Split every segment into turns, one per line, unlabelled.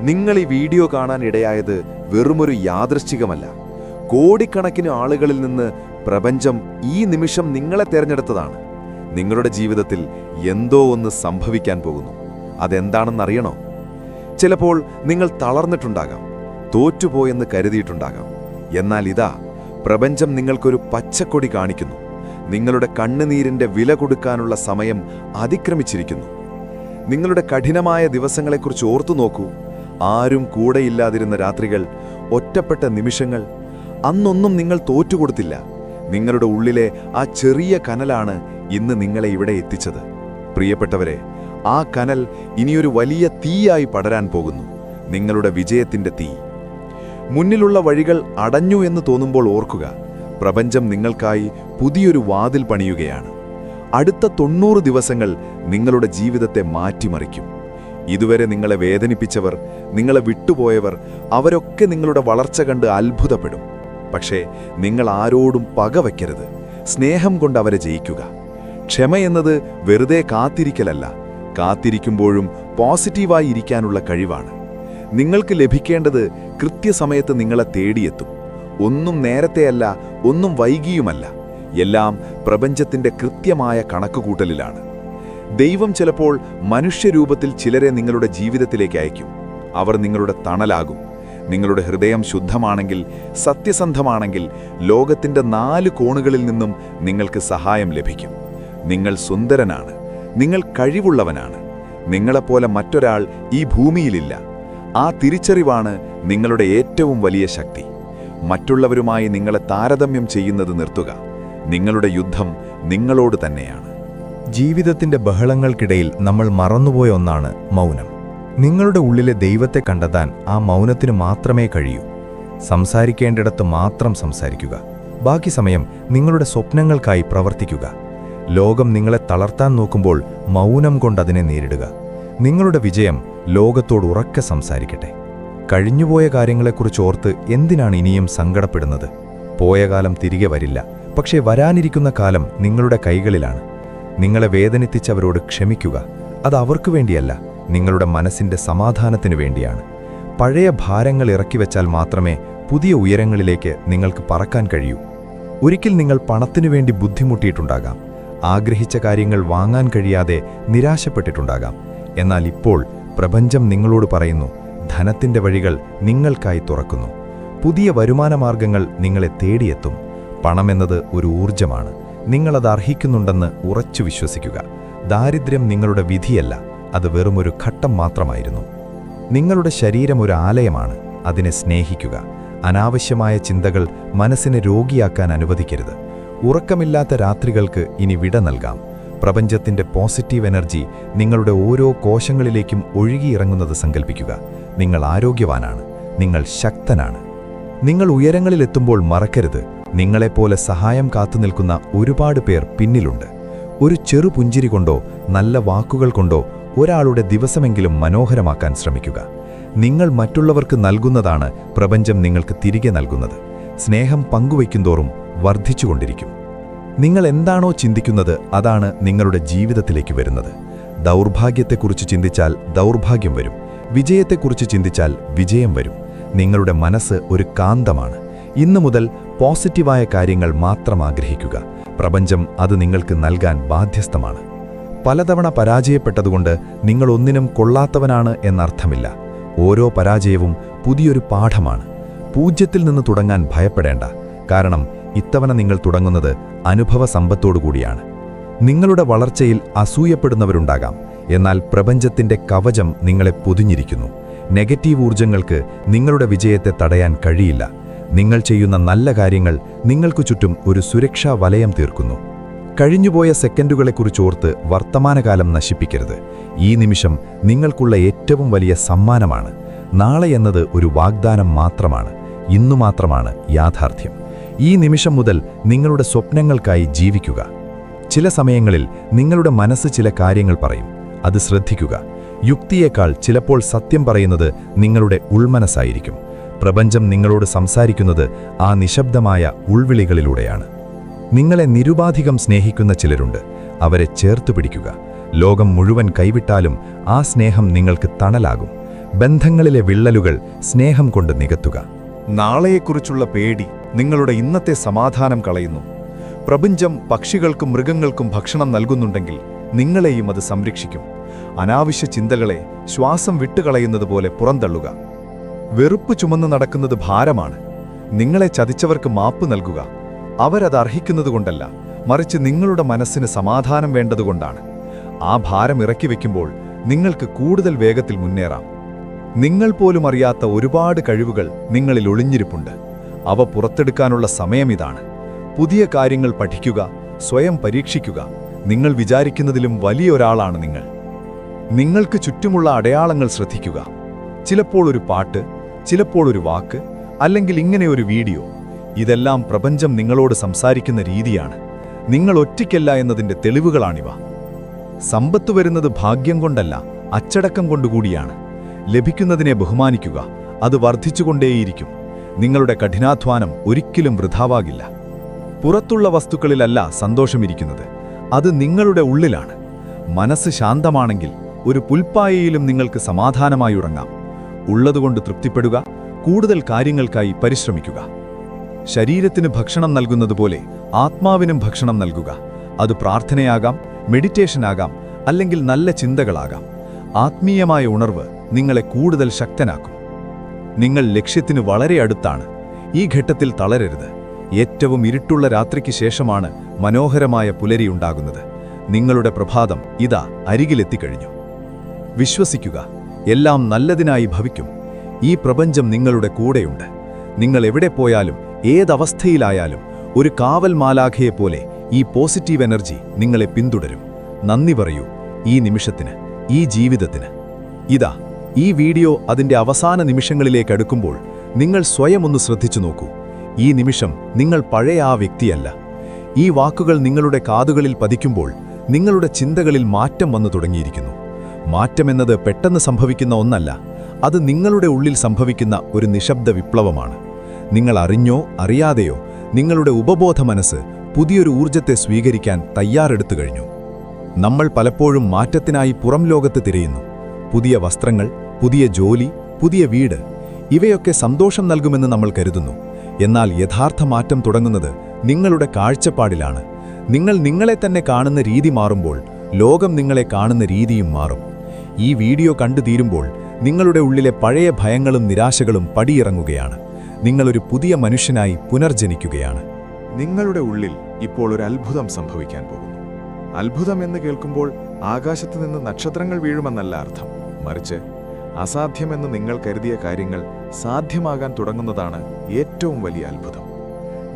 നിങ്ങൾ ഈ വീഡിയോ കാണാൻ ഇടയായത് വെറുമൊരു യാദൃശ്ചികമല്ല. കോടിക്കണക്കിന് ആളുകളിൽ നിന്ന് പ്രപഞ്ചം ഈ നിമിഷം നിങ്ങളെ തിരഞ്ഞെടുത്തതാണ്. നിങ്ങളുടെ ജീവിതത്തിൽ എന്തോ ഒന്ന് സംഭവിക്കാൻ പോകുന്നു. അതെന്താണെന്നറിയണോ? ചിലപ്പോൾ നിങ്ങൾ തളർന്നിട്ടുണ്ടാകാം, തോറ്റുപോയെന്ന് കരുതിയിട്ടുണ്ടാകാം. എന്നാൽ ഇതാ, പ്രപഞ്ചം നിങ്ങൾക്കൊരു പച്ചക്കൊടി കാണിക്കുന്നു. നിങ്ങളുടെ കണ്ണുനീരിൻ്റെ വില കൊടുക്കാനുള്ള സമയം അതിക്രമിച്ചിരിക്കുന്നു. നിങ്ങളുടെ കഠിനമായ ദിവസങ്ങളെക്കുറിച്ച് ഓർത്തു നോക്കൂ. ആരും കൂടെയില്ലാതിരുന്ന രാത്രികൾ, ഒറ്റപ്പെട്ട നിമിഷങ്ങൾ. അന്നൊന്നും നിങ്ങൾ തോറ്റുകൊടുത്തില്ല. നിങ്ങളുടെ ഉള്ളിലെ ആ ചെറിയ കനലാണ് ഇന്ന് നിങ്ങളെ ഇവിടെ എത്തിച്ചത്. പ്രിയപ്പെട്ടവരെ, ആ കനൽ ഇനിയൊരു വലിയ തീയായി പടരാൻ പോകുന്നു. നിങ്ങളുടെ വിജയത്തിൻ്റെ തീ. മുന്നിലുള്ള വഴികൾ അടഞ്ഞു എന്ന് തോന്നുമ്പോൾ ഓർക്കുക, പ്രപഞ്ചം നിങ്ങൾക്കായി പുതിയൊരു വാതിൽ പണിയുകയാണ്. അടുത്ത 90 ദിവസങ്ങൾ നിങ്ങളുടെ ജീവിതത്തെ മാറ്റിമറിക്കും. ഇതുവരെ നിങ്ങളെ വേദനിപ്പിച്ചവർ, നിങ്ങളെ വിട്ടുപോയവർ, അവരൊക്കെ നിങ്ങളുടെ വളർച്ച കണ്ട് അത്ഭുതപ്പെടും. പക്ഷേ നിങ്ങൾ ആരോടും പകവയ്ക്കരുത്. സ്നേഹം കൊണ്ട് അവരെ ജയിക്കുക. ക്ഷമയെന്നത് വെറുതെ കാത്തിരിക്കലല്ല, കാത്തിരിക്കുമ്പോഴും പോസിറ്റീവായി ഇരിക്കാനുള്ള കഴിവാണ്. നിങ്ങൾക്ക് ലഭിക്കേണ്ടത് കൃത്യസമയത്ത് നിങ്ങളെ തേടിയെത്തും. ഒന്നും നേരത്തെയല്ല, ഒന്നും വൈകിയുമല്ല. എല്ലാം പ്രപഞ്ചത്തിൻ്റെ കൃത്യമായ കണക്കുകൂട്ടലിലാണ്. ദൈവം ചിലപ്പോൾ മനുഷ്യരൂപത്തിൽ ചിലരെ നിങ്ങളുടെ ജീവിതത്തിലേക്ക് അയക്കും. അവർ നിങ്ങളുടെ തണലാകും. നിങ്ങളുടെ ഹൃദയം ശുദ്ധമാണെങ്കിൽ, സത്യസന്ധമാണെങ്കിൽ, ലോകത്തിൻ്റെ 4 കോണുകളിൽ നിന്നും നിങ്ങൾക്ക് സഹായം ലഭിക്കും. നിങ്ങൾ സുന്ദരനാണ്. നിങ്ങൾ കഴിവുള്ളവനാണ്. നിങ്ങളെപ്പോലെ മറ്റൊരാൾ ഈ ഭൂമിയിലില്ല. ആ തിരിച്ചറിവാണ് നിങ്ങളുടെ ഏറ്റവും വലിയ ശക്തി. മറ്റുള്ളവരുമായി നിങ്ങളെ താരതമ്യം ചെയ്യുന്നത് നിർത്തുക. നിങ്ങളുടെ യുദ്ധം നിങ്ങളോട് തന്നെയാണ്.
ജീവിതത്തിന്റെ ബഹളങ്ങൾക്കിടയിൽ നമ്മൾ മറന്നുപോയ ഒന്നാണ് മൗനം. നിങ്ങളുടെ ഉള്ളിലെ ദൈവത്തെ കണ്ടെത്താൻ ആ മൗനത്തിന് മാത്രമേ കഴിയൂ. സംസാരിക്കേണ്ടിടത്ത് മാത്രം സംസാരിക്കുക. ബാക്കി സമയം നിങ്ങളുടെ സ്വപ്നങ്ങൾക്കായി പ്രവർത്തിക്കുക. ലോകം നിങ്ങളെ തളർത്താൻ നോക്കുമ്പോൾ മൗനം കൊണ്ടതിനെ നേരിടുക. നിങ്ങളുടെ വിജയം ലോകത്തോട് ഉറക്കെ സംസാരിക്കട്ടെ. കഴിഞ്ഞുപോയ കാര്യങ്ങളെക്കുറിച്ച് ഓർത്ത് എന്തിനാണ് ഇനിയും സങ്കടപ്പെടുന്നത്? പോയ കാലം തിരികെ വരില്ല. പക്ഷേ വരാനിരിക്കുന്ന കാലം നിങ്ങളുടെ കൈകളിലാണ്. നിങ്ങളെ വേദനിപ്പിച്ചവരോട് ക്ഷമിക്കുക. അത് അവർക്ക് വേണ്ടിയല്ല, നിങ്ങളുടെ മനസ്സിന്റെ സമാധാനത്തിനു വേണ്ടിയാണ്. പഴയ ഭാരങ്ങൾ ഇറക്കിവെച്ചാൽ മാത്രമേ പുതിയ ഉയരങ്ങളിലേക്ക് നിങ്ങൾക്ക് പറക്കാൻ കഴിയൂ. ഒരിക്കൽ നിങ്ങൾ പണത്തിനു വേണ്ടി ബുദ്ധിമുട്ടിയിട്ടുണ്ടാകാം. ആഗ്രഹിച്ച കാര്യങ്ങൾ വാങ്ങാൻ കഴിയാതെ നിരാശപ്പെട്ടിട്ടുണ്ടാകാം. എന്നാൽ ഇപ്പോൾ പ്രപഞ്ചം നിങ്ങളോട് പറയുന്നു, ധനത്തിന്റെ വഴികൾ നിങ്ങൾക്കായി തുറക്കുന്നു. പുതിയ വരുമാനമാർഗങ്ങൾ നിങ്ങളെ തേടിയെത്തും. പണമെന്നത് ഒരു ഊർജമാണ്. നിങ്ങളത് അർഹിക്കുന്നുണ്ടെന്ന് ഉറച്ചു വിശ്വസിക്കുക. ദാരിദ്ര്യം നിങ്ങളുടെ വിധിയല്ല, അത് വെറുമൊരു ഘട്ടം മാത്രമായിരുന്നു. നിങ്ങളുടെ ശരീരം ഒരു ആലയമാണ്. അതിനെ സ്നേഹിക്കുക. അനാവശ്യമായ ചിന്തകൾ മനസ്സിനെ രോഗിയാക്കാൻ അനുവദിക്കരുത്. ഉറക്കമില്ലാത്ത രാത്രികൾക്ക് ഇനി വിട നൽകാം. പ്രപഞ്ചത്തിന്റെ പോസിറ്റീവ് എനർജി നിങ്ങളുടെ ഓരോ കോശങ്ങളിലേക്കും ഒഴുകിയിറങ്ങുന്നത് സങ്കൽപ്പിക്കുക. നിങ്ങൾ ആരോഗ്യവാനാണ്. നിങ്ങൾ ശക്തനാണ്. നിങ്ങൾ ഉയരങ്ങളിലെത്തുമ്പോൾ മറക്കരുത്, നിങ്ങളെപ്പോലെ സഹായം കാത്തുനിൽക്കുന്ന ഒരുപാട് പേർ പിന്നിലുണ്ട്. ഒരു ചെറു പുഞ്ചിരി കൊണ്ടോ നല്ല വാക്കുകൾ കൊണ്ടോ ഒരാളുടെ ദിവസമെങ്കിലും മനോഹരമാക്കാൻ ശ്രമിക്കുക. നിങ്ങൾ മറ്റുള്ളവർക്ക് നൽകുന്നതാണ് പ്രപഞ്ചം നിങ്ങൾക്ക് തിരികെ നൽകുന്നത്. സ്നേഹം പങ്കുവയ്ക്കുന്തോറും വർദ്ധിച്ചുകൊണ്ടിരിക്കും. നിങ്ങൾ എന്താണോ ചിന്തിക്കുന്നത് അതാണ് നിങ്ങളുടെ ജീവിതത്തിലേക്ക് വരുന്നത്. ദൗർഭാഗ്യത്തെക്കുറിച്ച് ചിന്തിച്ചാൽ ദൗർഭാഗ്യം വരും. വിജയത്തെക്കുറിച്ച് ചിന്തിച്ചാൽ വിജയം വരും. നിങ്ങളുടെ മനസ്സ് ഒരു കാന്തമാണ്. ഇന്നു മുതൽ പോസിറ്റീവായ കാര്യങ്ങൾ മാത്രം ആഗ്രഹിക്കുക. പ്രപഞ്ചം അത് നിങ്ങൾക്ക് നൽകാൻ ബാധ്യസ്ഥമാണ്. പലതവണ പരാജയപ്പെട്ടതുകൊണ്ട് നിങ്ങൾ ഒന്നിനും കൊള്ളാത്തവനാണ് എന്നർത്ഥമില്ല. ഓരോ പരാജയവും പുതിയൊരു പാഠമാണ്. 0-ൽ നിന്ന് തുടങ്ങാൻ ഭയപ്പെടേണ്ട. കാരണം ഇത്തവണ നിങ്ങൾ തുടങ്ങുന്നത് അനുഭവ സമ്പത്തോടുകൂടിയാണ്. നിങ്ങളുടെ വളർച്ചയിൽ അസൂയപ്പെടുന്നവരുണ്ടാകാം. എന്നാൽ പ്രപഞ്ചത്തിന്റെ കവചം നിങ്ങളെ പൊതിഞ്ഞിരിക്കുന്നു. നെഗറ്റീവ് ഊർജങ്ങൾക്ക് നിങ്ങളുടെ വിജയത്തെ തടയാൻ കഴിയില്ല. നിങ്ങൾ ചെയ്യുന്ന നല്ല കാര്യങ്ങൾ നിങ്ങൾക്കു ചുറ്റും ഒരു സുരക്ഷാ വലയം തീർക്കുന്നു. കഴിഞ്ഞുപോയ സെക്കൻഡുകളെക്കുറിച്ചോർത്ത് വർത്തമാനകാലം നശിപ്പിക്കരുത്. ഈ നിമിഷം നിങ്ങൾക്കുള്ള ഏറ്റവും വലിയ സമ്മാനമാണ്. നാളെ എന്നത് ഒരു വാഗ്ദാനം മാത്രമാണ്. ഇന്നു മാത്രമാണ് യാഥാർത്ഥ്യം. ഈ നിമിഷം മുതൽ നിങ്ങളുടെ സ്വപ്നങ്ങൾക്കായി ജീവിക്കുക. ചില സമയങ്ങളിൽ നിങ്ങളുടെ മനസ്സ് ചില കാര്യങ്ങൾ പറയും. അത് ശ്രദ്ധിക്കുക. യുക്തിയേക്കാൾ ചിലപ്പോൾ സത്യം പറയുന്നത് നിങ്ങളുടെ ഉൾമനസ്സായിരിക്കും. പ്രപഞ്ചം നിങ്ങളോട് സംസാരിക്കുന്നത് ആ നിശബ്ദമായ ഉൾവിളികളിലൂടെയാണ്. നിങ്ങളെ നിരുപാധികം സ്നേഹിക്കുന്ന ചിലരുണ്ട്. അവരെ ചേർത്തു പിടിക്കുക. ലോകം മുഴുവൻ കൈവിട്ടാലും ആ സ്നേഹം നിങ്ങൾക്ക് തണലാകും. ബന്ധങ്ങളിലെ വിള്ളലുകൾ സ്നേഹം കൊണ്ട് നികത്തുക.
നാളെയെക്കുറിച്ചുള്ള പേടി നിങ്ങളുടെ ഇന്നത്തെ സമാധാനം കളയുന്നു. പ്രപഞ്ചം പക്ഷികൾക്കും മൃഗങ്ങൾക്കും ഭക്ഷണം നൽകുന്നുണ്ടെങ്കിൽ നിങ്ങളെയും അത് സംരക്ഷിക്കും. അനാവശ്യ ചിന്തകളെ ശ്വാസം വിട്ടുകളയുന്നതുപോലെ പുറന്തള്ളുക. വെറുപ്പ് ചുമന്നു നടക്കുന്നത് ഭാരമാണ്. നിങ്ങളെ ചതിച്ചവർക്ക് മാപ്പ് നൽകുക. അവരത് അർഹിക്കുന്നതുകൊണ്ടല്ല, മറിച്ച് നിങ്ങളുടെ മനസ്സിന് സമാധാനം വേണ്ടതുകൊണ്ടാണ്. ആ ഭാരം ഇറക്കി വയ്ക്കുമ്പോൾ നിങ്ങൾക്ക് കൂടുതൽ വേഗത്തിൽ മുന്നേറാം. നിങ്ങൾ പോലും അറിയാത്ത ഒരുപാട് കഴിവുകൾ നിങ്ങളിൽ ഒളിഞ്ഞിരിപ്പുണ്ട്. അവ പുറത്തെടുക്കാനുള്ള സമയം ഇതാണ്. പുതിയ കാര്യങ്ങൾ പഠിക്കുക, സ്വയം പരീക്ഷിക്കുക. നിങ്ങൾ വിചാരിക്കുന്നതിലും വലിയൊരാളാണ് നിങ്ങൾ. നിങ്ങൾക്ക് ചുറ്റുമുള്ള അടയാളങ്ങൾ ശ്രദ്ധിക്കുക. ചിലപ്പോൾ ഒരു പാട്ട്, ചിലപ്പോൾ ഒരു വാക്ക്, അല്ലെങ്കിൽ ഇങ്ങനെ ഒരു വീഡിയോ. ഇതെല്ലാം പ്രപഞ്ചം നിങ്ങളോട് സംസാരിക്കുന്ന രീതിയാണ്. നിങ്ങൾ ഒറ്റയ്ക്കല്ല എന്നതിൻ്റെ തെളിവുകളാണിവ. സമ്പത്ത് വരുന്നത് ഭാഗ്യം കൊണ്ടല്ല, അച്ചടക്കം കൊണ്ടുകൂടിയാണ്. ലഭിക്കുന്നതിനെ ബഹുമാനിക്കുക. അത് വർദ്ധിച്ചുകൊണ്ടേയിരിക്കും. നിങ്ങളുടെ കഠിനാധ്വാനം ഒരിക്കലും വൃഥാവാകില്ല. പുറത്തുള്ള വസ്തുക്കളിലല്ല സന്തോഷമിരിക്കുന്നത്, അത് നിങ്ങളുടെ ഉള്ളിലാണ്. മനസ്സ് ശാന്തമാണെങ്കിൽ ഒരു പുൽപ്പായയിലും നിങ്ങൾക്ക് സമാധാനമായി ഉറങ്ങാം. ഉള്ളതുകൊണ്ട് തൃപ്തിപ്പെടുക, കൂടുതൽ കാര്യങ്ങൾക്കായി പരിശ്രമിക്കുക. ശരീരത്തിന് ഭക്ഷണം നൽകുന്നതുപോലെ ആത്മാവിനും ഭക്ഷണം നൽകുക. അത് പ്രാർത്ഥനയാകാം, മെഡിറ്റേഷനാകാം, അല്ലെങ്കിൽ നല്ല ചിന്തകളാകാം. ആത്മീയമായ ഉണർവ് നിങ്ങളെ കൂടുതൽ ശക്തനാക്കും. നിങ്ങൾ ലക്ഷ്യത്തിന് വളരെ അടുത്താണ്. ഈ ഘട്ടത്തിൽ തളരരുത്. ഏറ്റവും ഇരുട്ടുള്ള രാത്രിക്ക് ശേഷമാണ് മനോഹരമായ പുലരിയുണ്ടാകുന്നത്. നിങ്ങളുടെ പ്രഭാതം ഇതാ അരികിലെത്തിക്കഴിഞ്ഞു. വിശ്വസിക്കുക, എല്ലാം നല്ലതിനായി ഭവിക്കും. ഈ പ്രപഞ്ചം നിങ്ങളുടെ കൂടെയുണ്ട്. നിങ്ങൾ എവിടെ പോയാലും ഏതവസ്ഥയിലായാലും ഒരു കാവൽ മാലാഖയെപ്പോലെ ഈ പോസിറ്റീവ് എനർജി നിങ്ങളെ പിന്തുടരും. നന്ദി പറയൂ ഈ നിമിഷത്തിന്, ഈ ജീവിതത്തിന്. ഇതാ ഈ വീഡിയോ അതിൻ്റെ അവസാന നിമിഷങ്ങളിലേക്ക് അടുക്കുമ്പോൾ നിങ്ങൾ സ്വയം ഒന്ന് ശ്രദ്ധിച്ചു നോക്കൂ. ഈ നിമിഷം നിങ്ങൾ പഴയ ആ വ്യക്തിയല്ല. ഈ വാക്കുകൾ നിങ്ങളുടെ കാതുകളിൽ പതിക്കുമ്പോൾ നിങ്ങളുടെ ചിന്തകളിൽ മാറ്റം വന്നു തുടങ്ങിയിരിക്കുന്നു. മാറ്റമെന്നത് പെട്ടെന്ന് സംഭവിക്കുന്ന ഒന്നല്ല, അത് നിങ്ങളുടെ ഉള്ളിൽ സംഭവിക്കുന്ന ഒരു നിശബ്ദ വിപ്ലവമാണ്. നിങ്ങൾ അറിഞ്ഞോ അറിയാതെയോ നിങ്ങളുടെ ഉപബോധ മനസ്സ് പുതിയൊരു ഊർജത്തെ സ്വീകരിക്കാൻ തയ്യാറെടുത്തു കഴിഞ്ഞു. നമ്മൾ പലപ്പോഴും മാറ്റത്തിനായി പുറം ലോകത്ത് തിരയുന്നു. പുതിയ വസ്ത്രങ്ങൾ, പുതിയ ജോലി, പുതിയ വീട്, ഇവയൊക്കെ സന്തോഷം നൽകുമെന്ന് നമ്മൾ കരുതുന്നു. എന്നാൽ യഥാർത്ഥ മാറ്റം തുടങ്ങുന്നത് നിങ്ങളുടെ കാഴ്ചപ്പാടിലാണ്. നിങ്ങൾ നിങ്ങളെ തന്നെ കാണുന്ന രീതി മാറുമ്പോൾ ലോകം നിങ്ങളെ കാണുന്ന രീതിയും മാറും. ഈ വീഡിയോ കണ്ടു തീരുമ്പോൾ നിങ്ങളുടെ ഉള്ളിലെ പഴയ ഭയങ്ങളും നിരാശകളും പടിയിറങ്ങുകയാണ്. നിങ്ങളൊരു പുതിയ മനുഷ്യനായി പുനർജനിക്കുകയാണ്. നിങ്ങളുടെ ഉള്ളിൽ ഇപ്പോൾ ഒരു അത്ഭുതം സംഭവിക്കാൻ പോകുന്നു. അത്ഭുതം എന്ന് കേൾക്കുമ്പോൾ ആകാശത്ത് നിന്ന് നക്ഷത്രങ്ങൾ വീഴുമെന്നല്ല അർത്ഥം. മറിച്ച് അസാധ്യമെന്ന് നിങ്ങൾ കരുതിയ കാര്യങ്ങൾ സാധ്യമാകാൻ തുടങ്ങുന്നതാണ് ഏറ്റവും വലിയ അത്ഭുതം.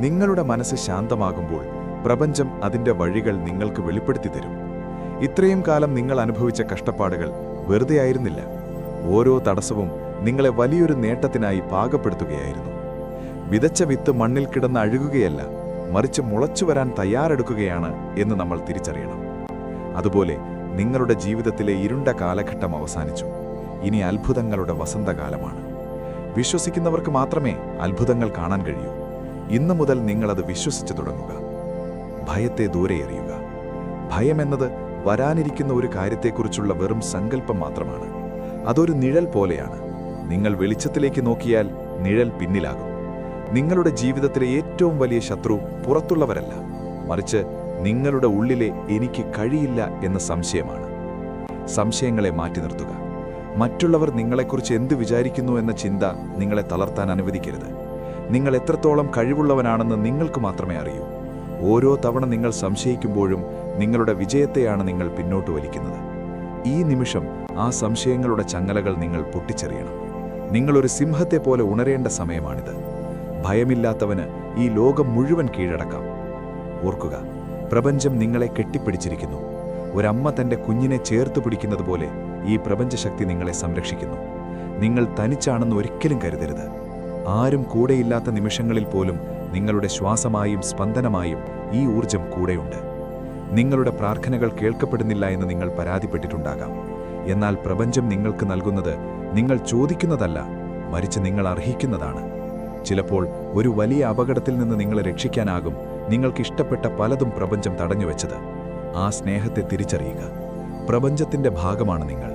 നിങ്ങളുടെ മനസ്സ് ശാന്തമാകുമ്പോൾ പ്രപഞ്ചം അതിൻ്റെ വഴികൾ നിങ്ങൾക്ക് വെളിപ്പെടുത്തി തരും. ഇത്രയും കാലം നിങ്ങൾ അനുഭവിച്ച കഷ്ടപ്പാടുകൾ വെറുതെയായിരുന്നില്ല. ഓരോ തടസ്സവും നിങ്ങളെ വലിയൊരു നേട്ടത്തിനായി പാകപ്പെടുത്തുകയായിരുന്നു. വിതച്ച വിത്ത് മണ്ണിൽ കിടന്ന് അഴുകുകയല്ല, മറിച്ച് മുളച്ചു വരാൻ തയ്യാറെടുക്കുകയാണ് എന്ന് നമ്മൾ തിരിച്ചറിയണം. അതുപോലെ നിങ്ങളുടെ ജീവിതത്തിലെ ഇരുണ്ട കാലഘട്ടം അവസാനിച്ചു. ഇനി അത്ഭുതങ്ങളുടെ വസന്തകാലമാണ്. വിശ്വസിക്കുന്നവർക്ക് മാത്രമേ അത്ഭുതങ്ങൾ കാണാൻ കഴിയൂ. ഇന്നു മുതൽ നിങ്ങളത് വിശ്വസിച്ചു തുടങ്ങുക. ഭയത്തെ ദൂരെ എറിയുക. ഭയമെന്നത് വരാനിരിക്കുന്ന ഒരു കാര്യത്തെക്കുറിച്ചുള്ള വെറും സങ്കല്പം മാത്രമാണ്. അതൊരു നിഴൽ പോലെയാണ്. നിങ്ങൾ വെളിച്ചത്തിലേക്ക് നോക്കിയാൽ നിഴൽ പിന്നിലാകും. നിങ്ങളുടെ ജീവിതത്തിലെ ഏറ്റവും വലിയ ശത്രു പുറത്തുള്ളവരല്ല, മറിച്ച് നിങ്ങളുടെ ഉള്ളിലെ എനിക്ക് കഴിയില്ല എന്ന സംശയമാണ്. സംശയങ്ങളെ മാറ്റി നിർത്തുക. മറ്റുള്ളവർ നിങ്ങളെക്കുറിച്ച് എന്ത് വിചാരിക്കുന്നു എന്ന ചിന്ത നിങ്ങളെ തളർത്താൻ അനുവദിക്കരുത്. നിങ്ങൾ എത്രത്തോളം കഴിവുള്ളവനാണെന്ന് നിങ്ങൾക്ക് മാത്രമേ അറിയൂ. ഓരോ തവണ നിങ്ങൾ സംശയിക്കുമ്പോഴും നിങ്ങളുടെ വിജയത്തെയാണ് നിങ്ങൾ പിന്നോട്ട് വലിക്കുന്നത്. ഈ നിമിഷം ആ സംശയങ്ങളുടെ ചങ്ങലകൾ നിങ്ങൾ പൊട്ടിച്ചെറിയണം. നിങ്ങളൊരു സിംഹത്തെ പോലെ ഉണരേണ്ട സമയമാണിത്. ഭയമില്ലാത്തവന് ഈ ലോകം മുഴുവൻ കീഴടക്കാം. ഓർക്കുക, പ്രപഞ്ചം നിങ്ങളെ കെട്ടിപ്പിടിച്ചിരിക്കുന്നു. ഒരമ്മ തൻ്റെ കുഞ്ഞിനെ ചേർത്ത് പിടിക്കുന്നത് പോലെ ഈ പ്രപഞ്ചശക്തി നിങ്ങളെ സംരക്ഷിക്കുന്നു. നിങ്ങൾ തനിച്ചാണെന്ന് ഒരിക്കലും കരുതരുത്. ആരും കൂടെയില്ലാത്ത നിമിഷങ്ങളിൽ പോലും നിങ്ങളുടെ ശ്വാസമായും സ്പന്ദനമായും ഈ ഊർജം കൂടെയുണ്ട്. നിങ്ങളുടെ പ്രാർത്ഥനകൾ കേൾക്കപ്പെടുന്നില്ല എന്ന് നിങ്ങൾ പരാതിപ്പെട്ടിട്ടുണ്ടാകാം. എന്നാൽ പ്രപഞ്ചം നിങ്ങൾക്ക് നൽകുന്നത് നിങ്ങൾ ചോദിക്കുന്നതല്ല, മറിച്ച് നിങ്ങൾ അർഹിക്കുന്നതാണ്. ചിലപ്പോൾ ഒരു വലിയ അപകടത്തിൽ നിന്ന് നിങ്ങളെ രക്ഷിക്കാനാകും നിങ്ങൾക്കിഷ്ടപ്പെട്ട പലതും പ്രപഞ്ചം തടഞ്ഞുവെച്ചത്. ആ സ്നേഹത്തെ തിരിച്ചറിയുക. പ്രപഞ്ചത്തിൻ്റെ ഭാഗമാണ് നിങ്ങൾ.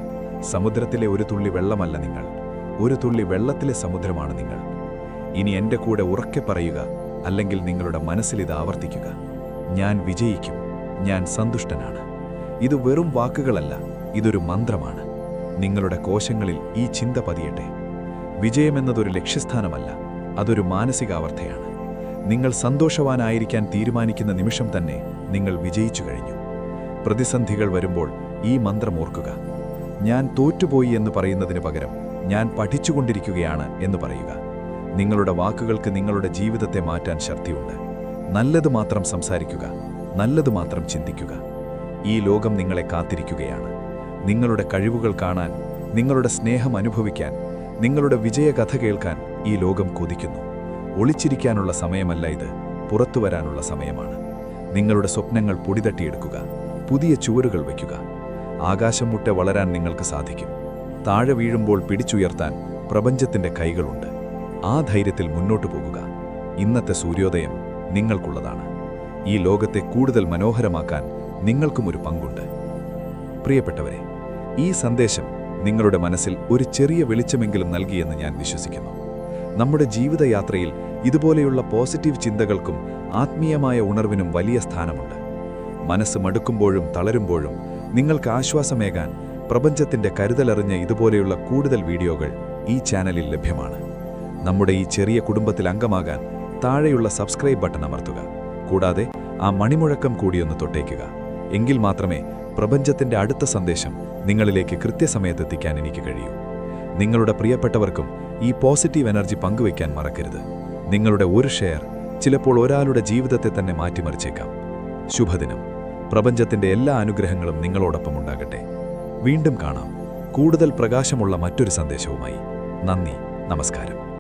സമുദ്രത്തിലെ ഒരു തുള്ളി വെള്ളമല്ല നിങ്ങൾ. ഒരു തുള്ളി വെള്ളത്തിലെ സമുദ്രമാണ് നിങ്ങൾ. ഇനി എൻ്റെ കൂടെ ഉറക്കെ പറയുക, അല്ലെങ്കിൽ നിങ്ങളുടെ മനസ്സിൽ ഇത് ആവർത്തിക്കുക: ഞാൻ വിജയിക്കും, ഞാൻ സന്തുഷ്ടനാണ്. ഇത് വെറും വാക്കുകളല്ല, ഇതൊരു മന്ത്രമാണ്. നിങ്ങളുടെ കോശങ്ങളിൽ ഈ ചിന്ത പതിയട്ടെ. വിജയമെന്നതൊരു ലക്ഷ്യസ്ഥാനമല്ല, അതൊരു മാനസികാവസ്ഥയാണ്. നിങ്ങൾ സന്തോഷവാനായിരിക്കാൻ തീരുമാനിക്കുന്ന നിമിഷം തന്നെ നിങ്ങൾ വിജയിച്ചു കഴിഞ്ഞു. പ്രതിസന്ധികൾ വരുമ്പോൾ ഈ മന്ത്രം ഓർക്കുക. ഞാൻ തോറ്റുപോയി എന്ന് പറയുന്നതിന് പകരം ഞാൻ പഠിച്ചുകൊണ്ടിരിക്കുകയാണ് എന്ന് പറയുക. നിങ്ങളുടെ വാക്കുകൾക്ക് നിങ്ങളുടെ ജീവിതത്തെ മാറ്റാൻ ശക്തിയുണ്ട്. നല്ലത് മാത്രം സംസാരിക്കുക, നല്ലത് മാത്രം ചിന്തിക്കുക. ഈ ലോകം നിങ്ങളെ കാത്തിരിക്കുകയാണ്. നിങ്ങളുടെ കഴിവുകൾ കാണാൻ, നിങ്ങളുടെ സ്നേഹം അനുഭവിക്കാൻ, നിങ്ങളുടെ വിജയകഥ കേൾക്കാൻ ഈ ലോകം കൊതിക്കുന്നു. ഒളിച്ചിരിക്കാനുള്ള സമയമല്ല ഇത്, പുറത്തുവരാനുള്ള സമയമാണ്. നിങ്ങളുടെ സ്വപ്നങ്ങൾ പൊടിതട്ടിയെടുക്കുക, പുതിയ ചുവരുകൾ വയ്ക്കുക. ആകാശം മുട്ടെ വളരാൻ നിങ്ങൾക്ക് സാധിക്കും. താഴെ വീഴുമ്പോൾ പിടിച്ചുയർത്താൻ പ്രപഞ്ചത്തിന്റെ കൈകളുണ്ട്. ആ ധൈര്യത്തിൽ മുന്നോട്ടു പോകുക. ഇന്നത്തെ സൂര്യോദയം നിങ്ങൾക്കുള്ളതാണ്. ഈ ലോകത്തെ കൂടുതൽ മനോഹരമാക്കാൻ നിങ്ങൾക്കും ഒരു പങ്കുണ്ട്. പ്രിയപ്പെട്ടവരെ, ഈ സന്ദേശം നിങ്ങളുടെ മനസ്സിൽ ഒരു ചെറിയ വെളിച്ചമെങ്കിലും നൽകിയെന്ന് ഞാൻ വിശ്വസിക്കുന്നു. നമ്മുടെ ജീവിതയാത്രയിൽ ഇതുപോലെയുള്ള പോസിറ്റീവ് ചിന്തകൾക്കും ആത്മീയമായ ഉണർവിനും വലിയ സ്ഥാനമുണ്ട്. മനസ്സ് മടുക്കുമ്പോഴും തളരുമ്പോഴും നിങ്ങൾക്ക് ആശ്വാസമേകാൻ പ്രപഞ്ചത്തിന്റെ കരുതലറിഞ്ഞ ഇതുപോലെയുള്ള കൂടുതൽ വീഡിയോകൾ ഈ ചാനലിൽ ലഭ്യമാണ്. നമ്മുടെ ഈ ചെറിയ കുടുംബത്തിൽ അംഗമാകാൻ താഴെയുള്ള സബ്സ്ക്രൈബ് ബട്ടൺ അമർത്തുക. കൂടാതെ ആ മണിമുഴക്കം കൂടിയൊന്ന് തൊട്ടേക്കുക. എങ്കിൽ മാത്രമേ പ്രപഞ്ചത്തിന്റെ അടുത്ത സന്ദേശം നിങ്ങളിലേക്ക് കൃത്യസമയത്തെത്തിക്കാൻ എനിക്ക് കഴിയൂ. നിങ്ങളുടെ പ്രിയപ്പെട്ടവർക്കും ഈ പോസിറ്റീവ് എനർജി പങ്കുവയ്ക്കാൻ മറക്കരുത്. നിങ്ങളുടെ ഒരു ഷെയർ ചിലപ്പോൾ ഒരാളുടെ ജീവിതത്തെ തന്നെ മാറ്റിമറിച്ചേക്കാം. ശുഭദിനം. പ്രപഞ്ചത്തിന്റെ എല്ലാ അനുഗ്രഹങ്ങളും നിങ്ങളോടൊപ്പം ഉണ്ടാകട്ടെ. വീണ്ടും കാണാം കൂടുതൽ പ്രകാശമുള്ള മറ്റൊരു സന്ദേശവുമായി. നന്ദി, നമസ്കാരം.